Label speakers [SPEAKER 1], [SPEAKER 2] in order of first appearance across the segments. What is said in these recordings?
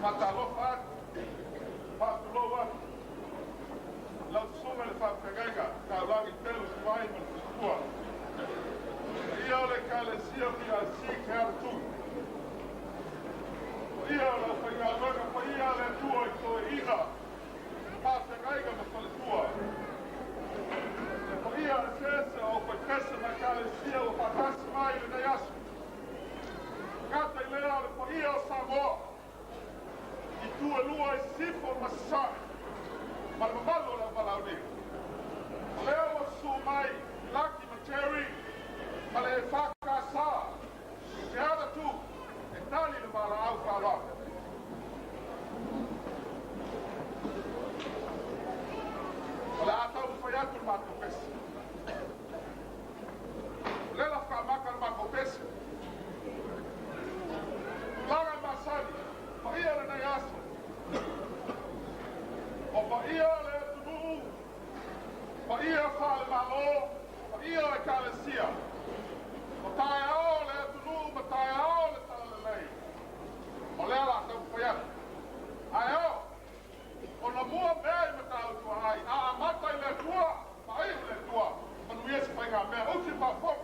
[SPEAKER 1] matalofa atu fa'atuloa atu laususuga le fa'apegaiga taulagi telu tuai ma le tutua ia o le kalesia PRC ke aratui ia o lau faigaluega paia le atua i toe'iga fa'apegaiga ma faletua le paia le sese o paikese na kalesia ua fa'atasi mai lenei aso gata i lea le paia o Samoa i tuelua i sifo masasa'i ma le mamalu o lau valauniga o lea ua sumai Lucky ma Terry ma le whakasā i te ana tu e tali le mala'au whāloa o le atau whai atu le mātou pesi o le la whamaka le mātou pesi tulaga masani paia le nei aso o paia le atunuu paia whale malo paia le kalesia o taeao le atunuu ma taeao le talalelei o lea la tau whai atu aeo o na mua mea i matautua ai a amata i le tua ma ai le tua manuia si whai ngā mea uti whawhau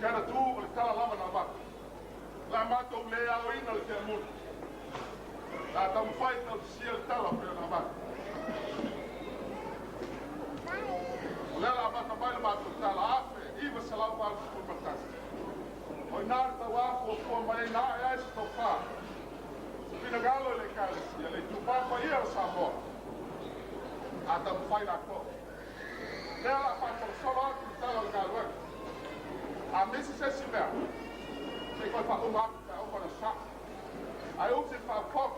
[SPEAKER 1] Kera tu o le tala lama na mata. La mata o le ao ina le te amuna. La tau whai tau sia le tala pia na mata. O le la mata mai le mata o tala afe, iwa salau pālu si kurmatasi. O inari tau afu o kua mai na e aisi tau wha. Pina galo le kālesia, le tupapa ia o Samoa. A tau whai na ko. Lea la whai solo atu le tala le kāluega. A mesi se si mea, se koe wha umaka, o kona sa. Ai uti wha pop,